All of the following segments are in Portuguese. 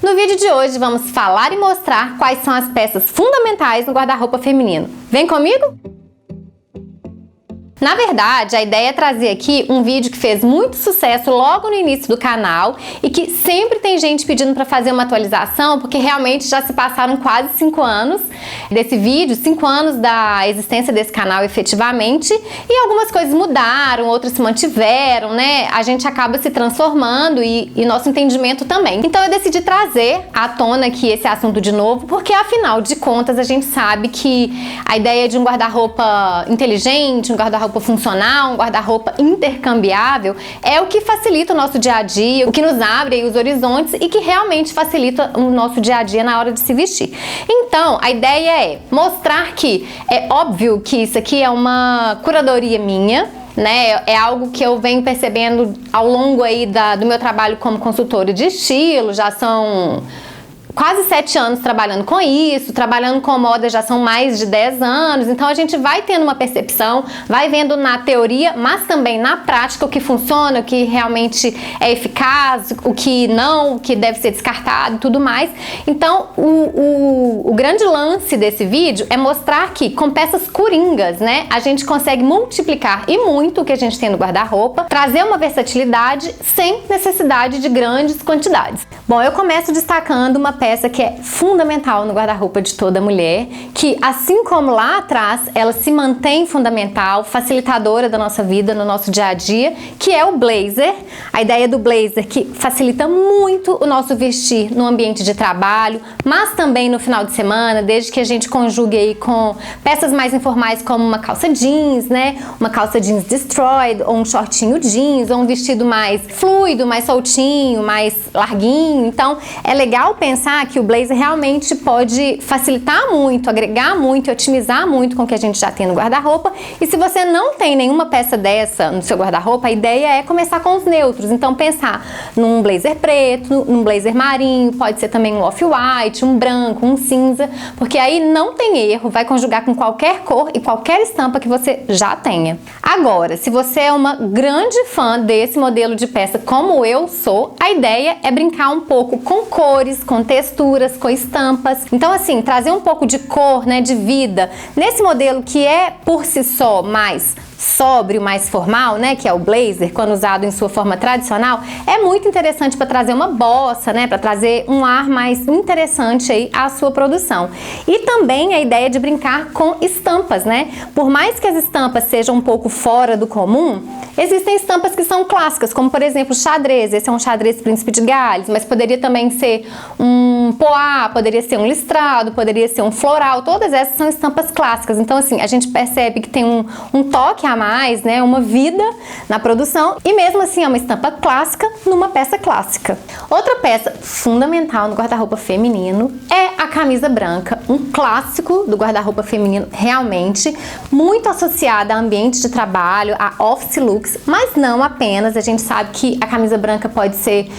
No vídeo de hoje vamos falar e mostrar quais são as peças fundamentais no guarda-roupa feminino. Vem comigo? Na verdade, a ideia é trazer aqui um vídeo que fez muito sucesso logo no início do canal e que sempre tem gente pedindo para fazer uma atualização, porque realmente já se passaram quase 5 anos desse vídeo, 5 anos da existência desse canal efetivamente, e algumas coisas mudaram, outras se mantiveram, né? A gente acaba se transformando e nosso entendimento também. Então eu decidi trazer à tona aqui esse assunto de novo, porque afinal de contas a gente sabe que a ideia de um guarda-roupa inteligente, um guarda-roupa funcional, um guarda-roupa intercambiável é o que facilita o nosso dia a dia, o que nos abre aí os horizontes e que realmente facilita o nosso dia a dia na hora de se vestir. Então, a ideia é mostrar que é óbvio que isso aqui é uma curadoria minha, né? É algo que eu venho percebendo ao longo aí do meu trabalho como consultora de estilo. Já são quase 7 anos trabalhando com isso, trabalhando com moda já são mais de 10 anos, então a gente vai tendo uma percepção, vai vendo na teoria, mas também na prática o que funciona, o que realmente é eficaz, o que não, o que deve ser descartado e tudo mais. Então o grande lance desse vídeo é mostrar que com peças coringas, né, a gente consegue multiplicar e muito o que a gente tem no guarda-roupa, trazer uma versatilidade sem necessidade de grandes quantidades. Bom, eu começo destacando uma peça que é fundamental no guarda-roupa de toda mulher, que assim como lá atrás, ela se mantém fundamental, facilitadora da nossa vida, no nosso dia a dia, que é o blazer. A ideia do blazer que facilita muito o nosso vestir no ambiente de trabalho, mas também no final de semana, desde que a gente conjugue aí com peças mais informais como uma calça jeans, né? Uma calça jeans destroyed, ou um shortinho jeans, ou um vestido mais fluido, mais soltinho, mais larguinho. Então, é legal pensar que o blazer realmente pode facilitar muito, agregar muito, otimizar muito com o que a gente já tem no guarda-roupa. E se você não tem nenhuma peça dessa no seu guarda-roupa, a ideia é começar com os neutros. Então pensar num blazer preto, num blazer marinho, pode ser também um off-white, um branco, um cinza, porque aí não tem erro, vai conjugar com qualquer cor e qualquer estampa que você já tenha. Agora, se você é uma grande fã desse modelo de peça como eu sou, a ideia é brincar um pouco com cores, com texturas, com estampas. Então assim, trazer um pouco de cor, né, de vida nesse modelo que é por si só mais sóbrio, mais formal, né, que é o blazer, quando usado em sua forma tradicional, é muito interessante para trazer uma bossa, né, para trazer um ar mais interessante aí à sua produção. E também a ideia de brincar com estampas, né? Por mais que as estampas sejam um pouco fora do comum, existem estampas que são clássicas, como por exemplo xadrez. Esse é um xadrez príncipe de Gales, mas poderia também ser um poá, poderia ser um listrado, poderia ser um floral. Todas essas são estampas clássicas. Então assim, a gente percebe que tem um toque a mais, né, uma vida na produção, e mesmo assim é uma estampa clássica numa peça clássica. Outra peça fundamental no guarda-roupa feminino é a camisa branca, um clássico do guarda-roupa feminino, realmente muito associada a ambiente de trabalho, a office looks, mas não apenas. A gente sabe que a camisa branca pode ser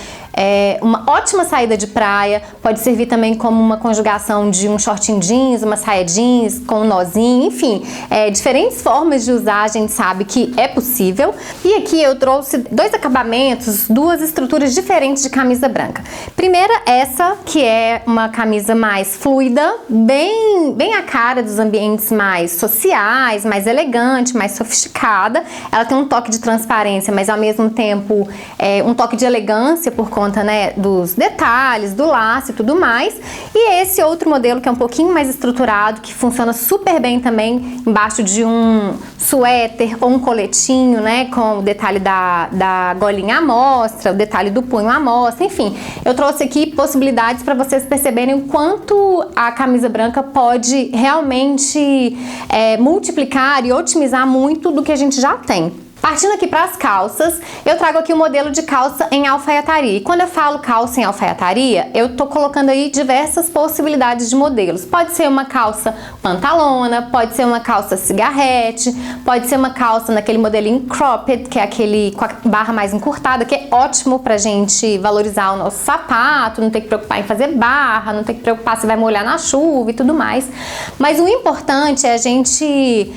uma ótima saída de praia, pode servir também como uma conjugação de um shortinho jeans, uma saia jeans com um nozinho, enfim, diferentes formas de usar, a gente sabe que é possível. E aqui eu trouxe 2 acabamentos, 2 estruturas diferentes de camisa branca. Primeira, essa que é uma camisa mais fluida, bem a cara dos ambientes mais sociais, mais elegante, mais sofisticada. Ela tem um toque de transparência, mas ao mesmo tempo um toque de elegância por conta, né, dos detalhes, do laço e tudo mais. E esse outro modelo que é um pouquinho mais estruturado, que funciona super bem também embaixo de um suéter ou um coletinho, né, com o detalhe da golinha à mostra, o detalhe do punho à mostra, enfim. Eu trouxe aqui possibilidades para vocês perceberem o quanto a camisa branca pode realmente multiplicar e otimizar muito do que a gente já tem. Partindo aqui para as calças, eu trago aqui o modelo de calça em alfaiataria. E quando eu falo calça em alfaiataria, eu tô colocando aí diversas possibilidades de modelos. Pode ser uma calça pantalona, pode ser uma calça cigarrete, pode ser uma calça naquele modelinho cropped, que é aquele com a barra mais encurtada, que é ótimo pra gente valorizar o nosso sapato, não ter que preocupar em fazer barra, não ter que preocupar se vai molhar na chuva e tudo mais. Mas o importante é a gente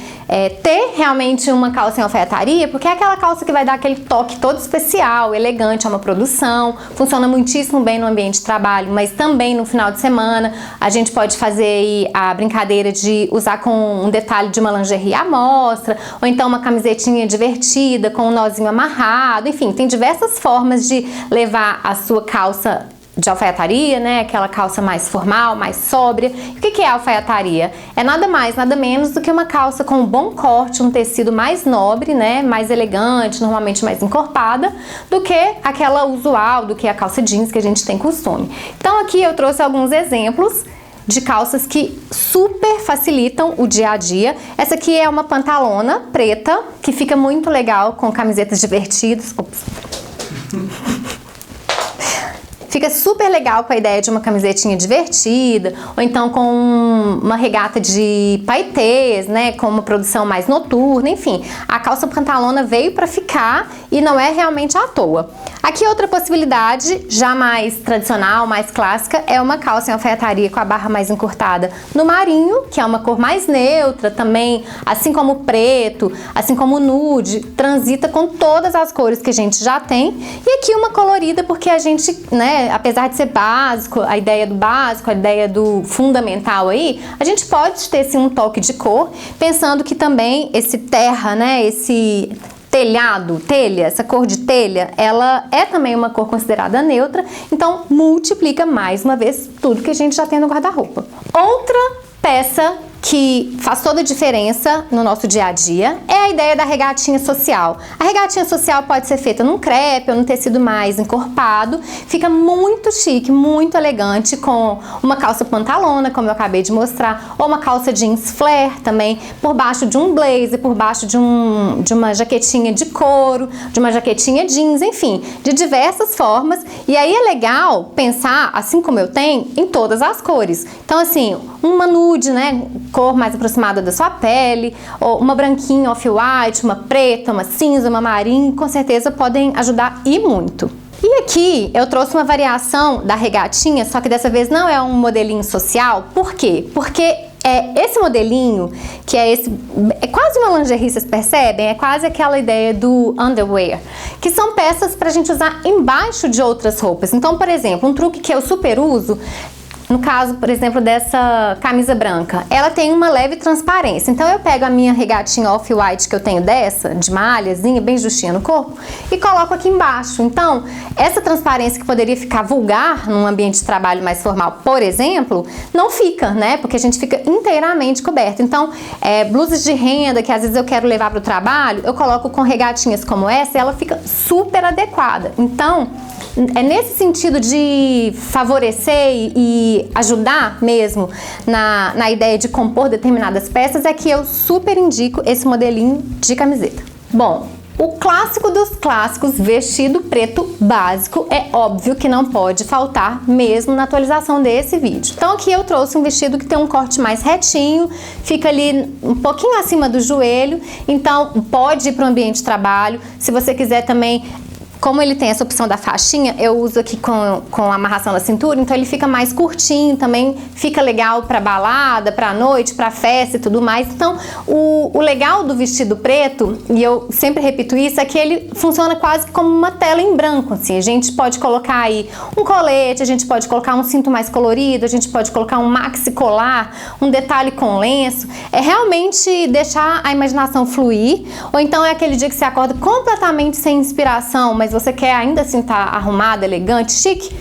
ter realmente uma calça em alfaiataria, porque é aquela calça que vai dar aquele toque todo especial, elegante, é uma produção, funciona muitíssimo bem no ambiente de trabalho, mas também no final de semana. A gente pode fazer aí a brincadeira de usar com um detalhe de uma lingerie à mostra, ou então uma camisetinha divertida com um nozinho amarrado, enfim, tem diversas formas de levar a sua calça de alfaiataria, né? Aquela calça mais formal, mais sóbria. E o que é alfaiataria? É nada mais, nada menos do que uma calça com um bom corte, um tecido mais nobre, né? Mais elegante, normalmente mais encorpada, do que aquela usual, do que a calça jeans que a gente tem costume. Então aqui eu trouxe alguns exemplos de calças que super facilitam o dia a dia. Essa aqui é uma pantalona preta, que fica muito legal com camisetas divertidas. Ops. Fica super legal com a ideia de uma camisetinha divertida, ou então com uma regata de paetês, né, com uma produção mais noturna, enfim. A calça pantalona veio para ficar e não é realmente à toa. Aqui outra possibilidade, já mais tradicional, mais clássica, é uma calça em alfaiataria com a barra mais encurtada no marinho, que é uma cor mais neutra também, assim como o preto, assim como o nude, transita com todas as cores que a gente já tem. E aqui uma colorida, porque a gente, né, apesar de ser básico, a ideia do básico, a ideia do fundamental aí, a gente pode ter sim um toque de cor, pensando que também esse terra, né, esse telhado, telha, essa cor de telha, ela é também uma cor considerada neutra, então multiplica mais uma vez tudo que a gente já tem no guarda-roupa. Outra peça que faz toda a diferença no nosso dia a dia é a ideia da regatinha social. A regatinha social pode ser feita num crepe ou num tecido mais encorpado, fica muito chique, muito elegante com uma calça pantalona, como eu acabei de mostrar, ou uma calça jeans flare também, por baixo de um blazer, por baixo de uma jaquetinha de couro, de uma jaquetinha jeans, enfim, de diversas formas. E aí é legal pensar, assim como eu tenho, em todas as cores. Então assim, uma nude, né, cor mais aproximada da sua pele, ou uma branquinha off-white, uma preta, uma cinza, uma marinho, com certeza podem ajudar e muito. E aqui eu trouxe uma variação da regatinha, só que dessa vez não é um modelinho social. Por quê? Porque esse modelinho, que é quase uma lingerie, vocês percebem? É quase aquela ideia do underwear, que são peças pra gente usar embaixo de outras roupas. Então, por exemplo, um truque que eu super uso, no caso, por exemplo, dessa camisa branca, ela tem uma leve transparência. Então eu pego a minha regatinha off-white que eu tenho dessa, de malhazinha, bem justinha no corpo, e coloco aqui embaixo. Então, essa transparência que poderia ficar vulgar num ambiente de trabalho mais formal, por exemplo, não fica, né? Porque a gente fica inteiramente coberto. Então, blusas de renda que às vezes eu quero levar para o trabalho, eu coloco com regatinhas como essa e ela fica super adequada. Então, é nesse sentido de favorecer e ajudar mesmo na ideia de compor determinadas peças é que eu super indico esse modelinho de camiseta. Bom, o clássico dos clássicos, vestido preto básico, é óbvio que não pode faltar mesmo na atualização desse vídeo. Então aqui eu trouxe um vestido que tem um corte mais retinho, fica ali um pouquinho acima do joelho, então pode ir para o ambiente de trabalho. Se você quiser também, como ele tem essa opção da faixinha, eu uso aqui com amarração na cintura, então ele fica mais curtinho, também fica legal para balada, para noite, para festa e tudo mais. Então, o legal do vestido preto, e eu sempre repito isso, é que ele funciona quase como uma tela em branco, assim. A gente pode colocar aí um colete, a gente pode colocar um cinto mais colorido, a gente pode colocar um maxi colar, um detalhe com lenço. É realmente deixar a imaginação fluir, ou então é aquele dia que você acorda completamente sem inspiração, mas você quer ainda assim estar arrumada, elegante, chique,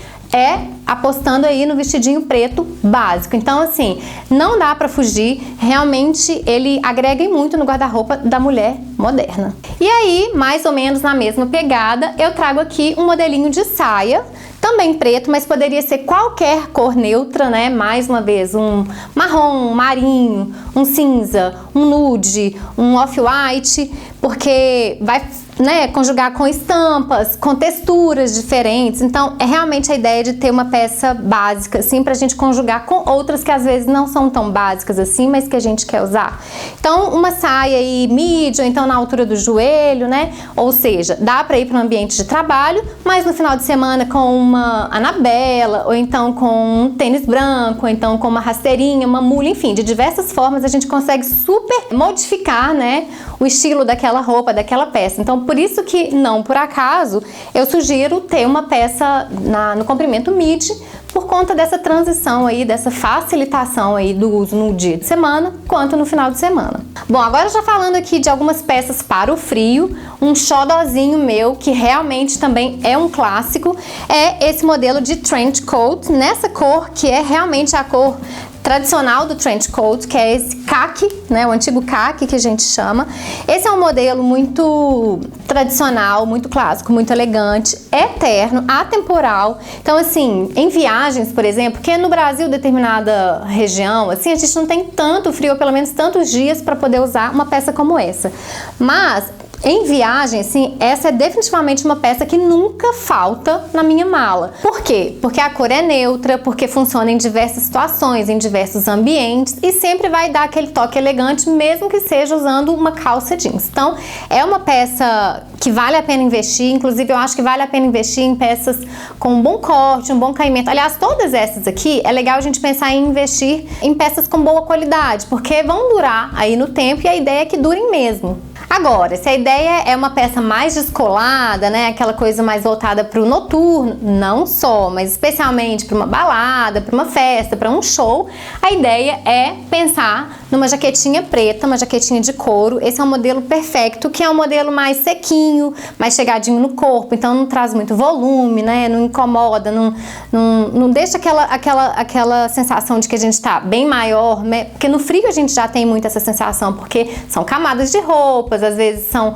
apostando aí no vestidinho preto básico. Então assim, não dá pra fugir, realmente ele agrega muito no guarda-roupa da mulher moderna. E aí, mais ou menos na mesma pegada, eu trago aqui um modelinho de saia, também preto, mas poderia ser qualquer cor neutra, né? Mais uma vez, um marrom, um marinho, um cinza, um nude, um off-white, porque vai né, conjugar com estampas, com texturas diferentes. Então, é realmente a ideia de ter uma peça básica, assim, pra gente conjugar com outras que às vezes não são tão básicas assim, mas que a gente quer usar. Então, uma saia aí midi, ou então na altura do joelho, né? Ou seja, dá pra ir para um ambiente de trabalho, mas no final de semana com uma anabela, ou então com um tênis branco, ou então com uma rasteirinha, uma mula, enfim, de diversas formas a gente consegue super modificar, né, o estilo daquela roupa, daquela peça. Então, por isso que, não por acaso, eu sugiro ter uma peça no comprimento midi, por conta dessa transição aí, dessa facilitação aí do uso no dia de semana, quanto no final de semana. Bom, agora já falando aqui de algumas peças para o frio, um xodozinho meu, que realmente também é um clássico, é esse modelo de trench coat, nessa cor que é realmente a cor tradicional do trench coat, que é esse khaki, né, o antigo khaki que a gente chama. Esse é um modelo muito tradicional, muito clássico, muito elegante, eterno, atemporal. Então, assim, em viagens, por exemplo, porque no Brasil, determinada região, assim, a gente não tem tanto frio, ou pelo menos tantos dias para poder usar uma peça como essa. Mas em viagem, assim, essa é definitivamente uma peça que nunca falta na minha mala. Por quê? Porque a cor é neutra, porque funciona em diversas situações, em diversos ambientes e sempre vai dar aquele toque elegante, mesmo que seja usando uma calça jeans. Então, é uma peça que vale a pena investir, inclusive eu acho que vale a pena investir em peças com um bom corte, um bom caimento. Aliás, todas essas aqui, é legal a gente pensar em investir em peças com boa qualidade, porque vão durar aí no tempo e a ideia é que durem mesmo. Agora, se a ideia é uma peça mais descolada, né, aquela coisa mais voltada para o noturno, não só, mas especialmente para uma balada, para uma festa, para um show, a ideia é pensar numa jaquetinha preta, uma jaquetinha de couro. Esse é um modelo perfeito, que é um modelo mais sequinho, mais chegadinho no corpo, então não traz muito volume, né, não incomoda, não deixa aquela sensação de que a gente está bem maior, né, porque no frio a gente já tem muito essa sensação, porque são camadas de roupas, às vezes são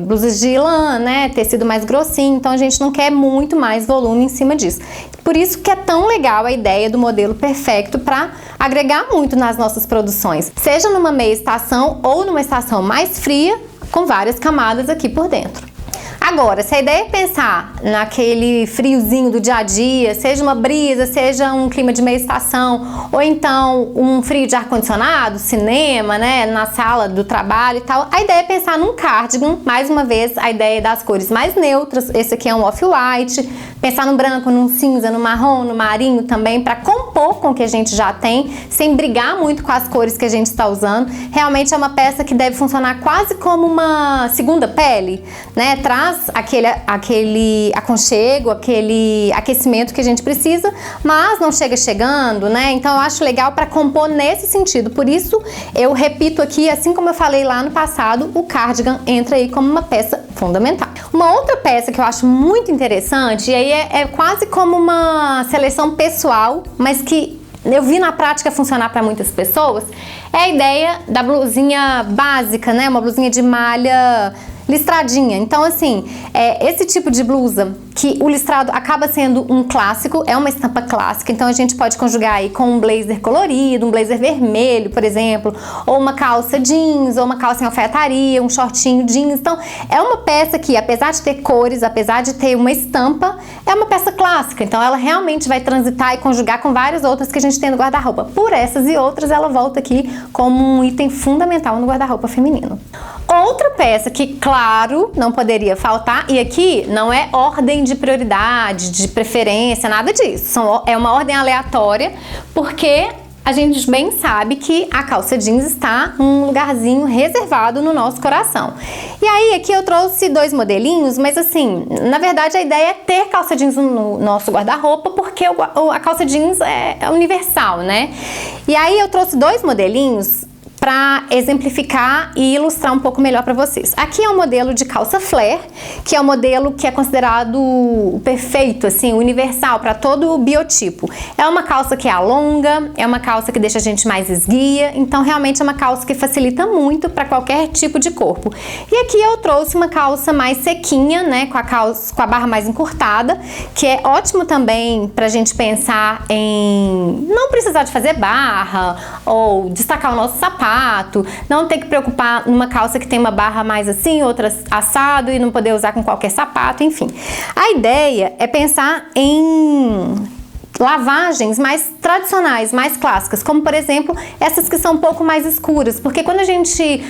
blusas de lã, né, tecido mais grossinho, então a gente não quer muito mais volume em cima disso. Por isso que é tão legal a ideia do modelo perfeito para agregar muito nas nossas produções, seja numa meia estação ou numa estação mais fria, com várias camadas aqui por dentro. Agora, se a ideia é pensar naquele friozinho do dia a dia, seja uma brisa, seja um clima de meia estação, ou então um frio de ar-condicionado, cinema, né, na sala do trabalho e tal, a ideia é pensar num cardigan, mais uma vez, a ideia é das cores mais neutras, esse aqui é um off-white, pensar no branco, no cinza, no marrom, no marinho também, para compor com o que a gente já tem, sem brigar muito com as cores que a gente está usando. Realmente é uma peça que deve funcionar quase como uma segunda pele, né, traz aquele aconchego, aquele aquecimento que a gente precisa, mas não chega chegando, né? Então eu acho legal para compor nesse sentido. Por isso eu repito aqui, assim como eu falei lá no passado, o cardigan entra aí como uma peça fundamental. Uma outra peça que eu acho muito interessante, e aí é quase como uma seleção pessoal, mas que eu vi na prática funcionar para muitas pessoas, é a ideia da blusinha básica, né? Uma blusinha de malha listradinha. Então, assim, esse tipo de blusa que o listrado acaba sendo um clássico, é uma estampa clássica, então a gente pode conjugar aí com um blazer colorido, um blazer vermelho, por exemplo, ou uma calça jeans, ou uma calça em alfaiataria, um shortinho jeans. Então, é uma peça que, apesar de ter cores, apesar de ter uma estampa, é uma peça clássica, então ela realmente vai transitar e conjugar com várias outras que a gente tem no guarda-roupa. Por essas e outras, ela volta aqui como um item fundamental no guarda-roupa feminino. Outra peça que, claro, não poderia faltar, e aqui não é ordem de prioridade, de preferência, nada disso. É uma ordem aleatória, porque a gente bem sabe que a calça jeans está num lugarzinho reservado no nosso coração. E aí, aqui eu trouxe dois modelinhos, mas assim, na verdade a ideia é ter calça jeans no nosso guarda-roupa, porque a calça jeans é universal, né? E aí eu trouxe dois modelinhos para exemplificar e ilustrar um pouco melhor para vocês. Aqui é um modelo de calça flare, que é um modelo que é considerado o perfeito, assim, universal para todo o biotipo. É uma calça que alonga, é uma calça que deixa a gente mais esguia, então realmente é uma calça que facilita muito para qualquer tipo de corpo. E aqui eu trouxe uma calça mais sequinha, né, com a barra mais encurtada, que é ótimo também para a gente pensar em não precisar de fazer barra ou destacar o nosso sapato, sapato, não ter que preocupar numa calça que tem uma barra mais assim, outra assado e não poder usar com qualquer sapato, enfim. A ideia é pensar em lavagens mais tradicionais, mais clássicas, como por exemplo essas que são um pouco mais escuras, porque quando a gente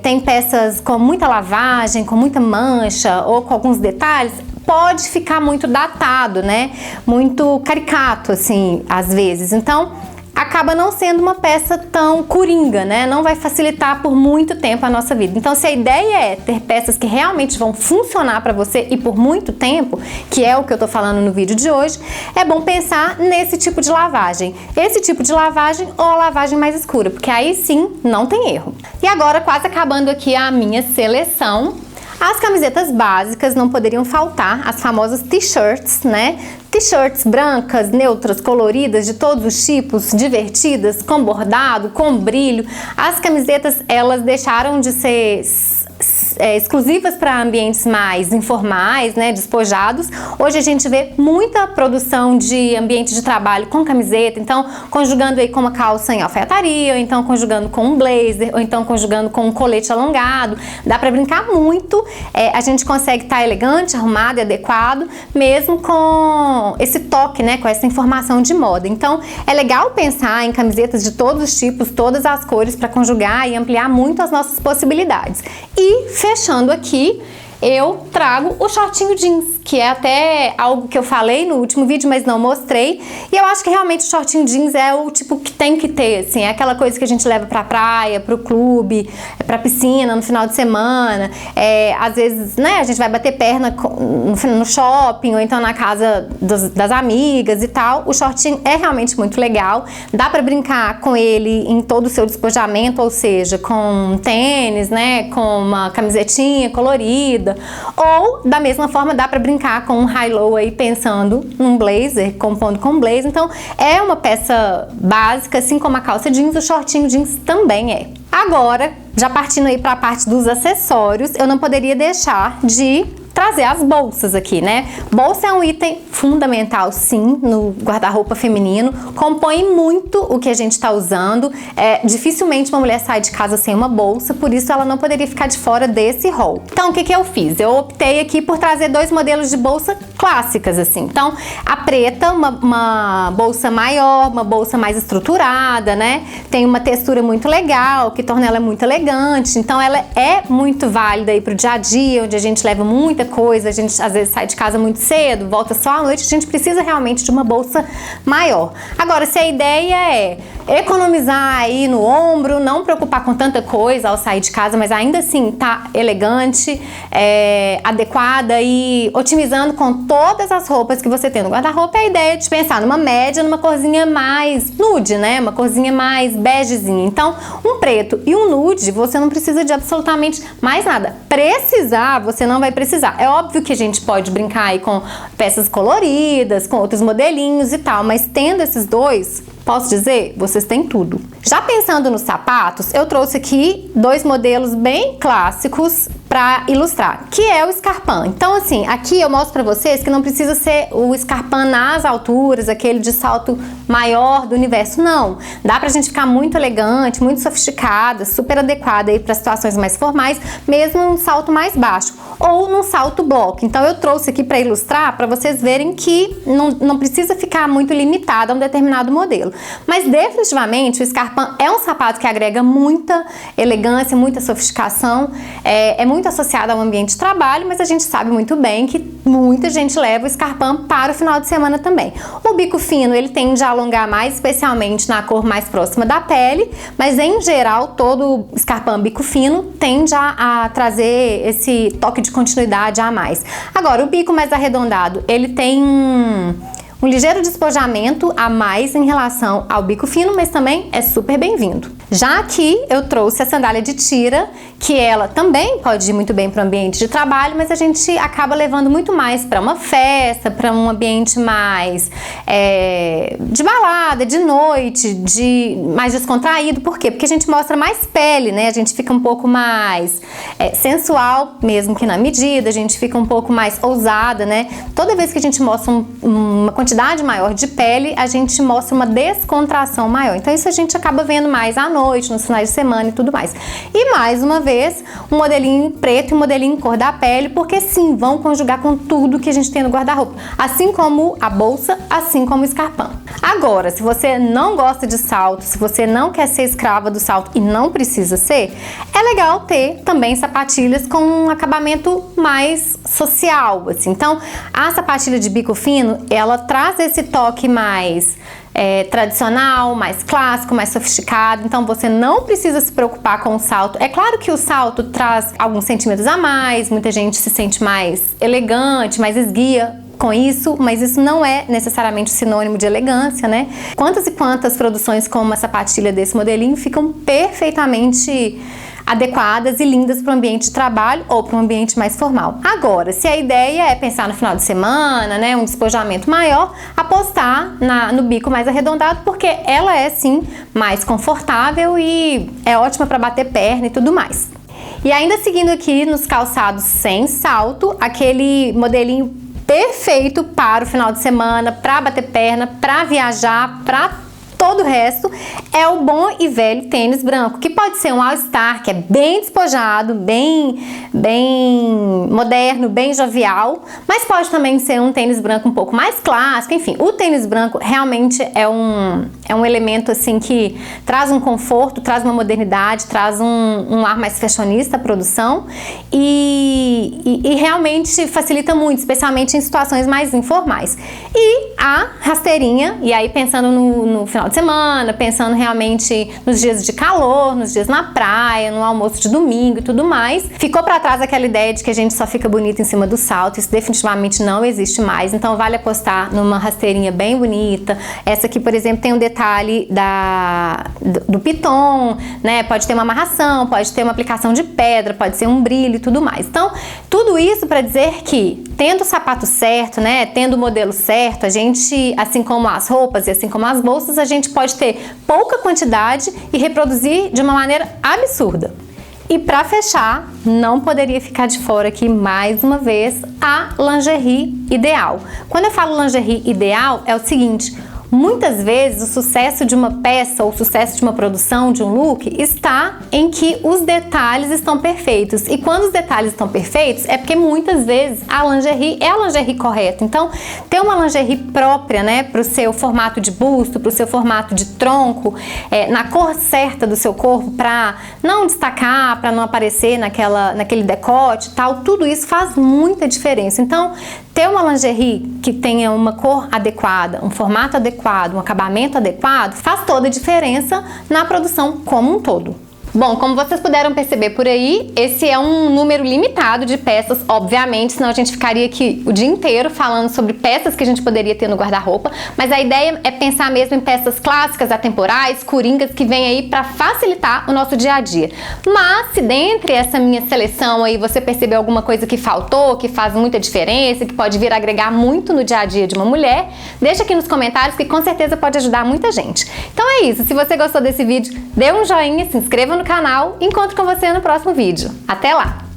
tem peças com muita lavagem, com muita mancha ou com alguns detalhes, pode ficar muito datado, né? Muito caricato, assim, às vezes. Então, acaba não sendo uma peça tão coringa, né? Não vai facilitar por muito tempo a nossa vida. Então, se a ideia é ter peças que realmente vão funcionar para você e por muito tempo, que é o que eu tô falando no vídeo de hoje, é bom pensar nesse tipo de lavagem. Esse tipo de lavagem ou a lavagem mais escura, porque aí sim não tem erro. E agora, quase acabando aqui a minha seleção, as camisetas básicas não poderiam faltar, as famosas t-shirts, né? T-shirts brancas, neutras, coloridas, de todos os tipos, divertidas, com bordado, com brilho. As camisetas, elas deixaram de ser exclusivas para ambientes mais informais, né, despojados. Hoje a gente vê muita produção de ambiente de trabalho com camiseta, então conjugando aí com uma calça em alfaiataria, ou então conjugando com um blazer, ou então conjugando com um colete alongado. Dá para brincar muito, a gente consegue estar elegante, arrumado e adequado, mesmo com esse toque, né, com essa informação de moda. Então é legal pensar em camisetas de todos os tipos, todas as cores, para conjugar e ampliar muito as nossas possibilidades. E fechando aqui, eu trago o shortinho jeans, que é até algo que eu falei no último vídeo, mas não mostrei. E eu acho que realmente o shortinho jeans é o tipo que tem que ter, assim, é aquela coisa que a gente leva pra praia, pro clube, pra piscina no final de semana. Às vezes, né, a gente vai bater perna no shopping ou então na casa das amigas e tal. O shortinho é realmente muito legal. Dá pra brincar com ele em todo o seu despojamento, ou seja, com tênis, né, com uma camisetinha colorida. Ou, da mesma forma, dá pra brincar com um high-low aí, pensando num blazer, compondo com blazer. Então, é uma peça básica, assim como a calça jeans, o shortinho jeans também é. Agora, já partindo aí pra parte dos acessórios, eu não poderia deixar de trazer as bolsas aqui, né? Bolsa é um item fundamental, sim, no guarda-roupa feminino, compõe muito o que a gente tá usando, dificilmente uma mulher sai de casa sem uma bolsa, por isso ela não poderia ficar de fora desse rol. Então, o que eu fiz? Eu optei aqui por trazer dois modelos de bolsa clássicas, assim. Então, a preta, uma bolsa maior, uma bolsa mais estruturada, né? Tem uma textura muito legal, que torna ela muito elegante, então ela é muito válida aí pro dia a dia, onde a gente leva muita coisa, a gente às vezes sai de casa muito cedo, volta só à noite, a gente precisa realmente de uma bolsa maior. Agora, se a ideia é economizar aí no ombro, não preocupar com tanta coisa ao sair de casa, mas ainda assim tá elegante, adequada e otimizando com todas as roupas que você tem no guarda-roupa, é a ideia de pensar numa média, numa corzinha mais nude, né? Uma corzinha mais begezinha. Então, um preto e um nude, você não precisa de absolutamente mais nada. Precisar, você não vai precisar. É óbvio que a gente pode brincar aí com peças coloridas, com outros modelinhos e tal, mas tendo esses dois, posso dizer, vocês têm tudo. Já pensando nos sapatos, eu trouxe aqui dois modelos bem clássicos para ilustrar, que é o Scarpin. Então, assim, aqui eu mostro para vocês que não precisa ser o Scarpin nas alturas, aquele de salto maior do universo, não. Dá pra gente ficar muito elegante, muito sofisticada, super adequada aí para situações mais formais, mesmo num salto mais baixo, ou num salto bloco. Então, eu trouxe aqui para ilustrar, para vocês verem que não precisa ficar muito limitado a um determinado modelo. Mas, definitivamente, o Scarpin é um sapato que agrega muita elegância, muita sofisticação, é muito associado ao ambiente de trabalho, mas a gente sabe muito bem que muita gente leva o Scarpin para o final de semana também. O bico fino, ele tende a alongar mais, especialmente na cor mais próxima da pele, mas em geral, todo Scarpin bico fino tende a trazer esse toque de continuidade a mais. Agora, o bico mais arredondado, ele tem um ligeiro despojamento a mais em relação ao bico fino, mas também é super bem-vindo. Já aqui eu trouxe a sandália de tira, que ela também pode ir muito bem para o ambiente de trabalho, mas a gente acaba levando muito mais para uma festa, para um ambiente mais de balada, de noite, mais descontraído. Por quê? Porque a gente mostra mais pele, né? A gente fica um pouco mais sensual, mesmo que na medida, a gente fica um pouco mais ousada, né? Toda vez que a gente mostra uma quantidade quantidade maior de pele, a gente mostra uma descontração maior. Então isso a gente acaba vendo mais à noite, nos finais de semana e tudo mais. E mais uma vez, um modelinho preto e um modelinho em cor da pele, porque sim, vão conjugar com tudo que a gente tem no guarda-roupa. Assim como a bolsa, assim como o escarpão. Agora, se você não gosta de salto, se você não quer ser escrava do salto e não precisa ser, é legal ter também sapatilhas com um acabamento mais social, assim. Então, a sapatilha de bico fino, ela traz esse toque mais tradicional, mais clássico, mais sofisticado. Então, você não precisa se preocupar com o salto. É claro que o salto traz alguns centímetros a mais, muita gente se sente mais elegante, mais esguia com isso, mas isso não é necessariamente sinônimo de elegância, né? Quantas e quantas produções com uma sapatilha desse modelinho ficam perfeitamente adequadas e lindas para o ambiente de trabalho ou para um ambiente mais formal. Agora, se a ideia é pensar no final de semana, né, um despojamento maior, apostar no bico mais arredondado, porque ela é sim mais confortável e é ótima para bater perna e tudo mais. E ainda seguindo aqui nos calçados sem salto, aquele modelinho perfeito para o final de semana, para bater perna, para viajar, para todo o resto, é o bom e velho tênis branco, que pode ser um All-Star, que é bem despojado, bem moderno, bem jovial, mas pode também ser um tênis branco um pouco mais clássico. Enfim, o tênis branco realmente é um elemento assim que traz um conforto, traz uma modernidade, traz um ar mais fashionista à produção e realmente facilita muito, especialmente em situações mais informais. E a rasteirinha, e aí pensando no final de semana, pensando realmente nos dias de calor, nos dias na praia, no almoço de domingo e tudo mais, ficou para trás aquela ideia de que a gente só fica bonita em cima do salto. Isso definitivamente não existe mais, então vale apostar numa rasteirinha bem bonita. Essa aqui, por exemplo, tem um detalhe do piton, né? Pode ter uma amarração, pode ter uma aplicação de pedra, pode ser um brilho e tudo mais. Então, tudo isso para dizer que, tendo o sapato certo, né? Tendo o modelo certo, a gente, assim como as roupas e assim como as bolsas, a gente pode ter pouca quantidade e reproduzir de uma maneira absurda. E para fechar, não poderia ficar de fora aqui mais uma vez a lingerie ideal. Quando eu falo lingerie ideal, é o seguinte: muitas vezes o sucesso de uma peça ou o sucesso de uma produção, de um look, está em que os detalhes estão perfeitos. E quando os detalhes estão perfeitos, é porque muitas vezes a lingerie é a lingerie correta. Então, ter uma lingerie própria, né, para o seu formato de busto, para o seu formato de tronco, na cor certa do seu corpo, para não destacar, para não aparecer naquele decote e tal, tudo isso faz muita diferença. Então, ter uma lingerie que tenha uma cor adequada, um formato adequado, um acabamento adequado, faz toda a diferença na produção como um todo. Bom, como vocês puderam perceber por aí, esse é um número limitado de peças, obviamente, senão a gente ficaria aqui o dia inteiro falando sobre peças que a gente poderia ter no guarda-roupa, mas a ideia é pensar mesmo em peças clássicas, atemporais, coringas, que vêm aí para facilitar o nosso dia a dia. Mas se dentre essa minha seleção aí você percebeu alguma coisa que faltou, que faz muita diferença, que pode vir a agregar muito no dia a dia de uma mulher, deixa aqui nos comentários que com certeza pode ajudar muita gente. Então é isso, se você gostou desse vídeo, dê um joinha, se inscreva no canal e encontro com você no próximo vídeo. Até lá!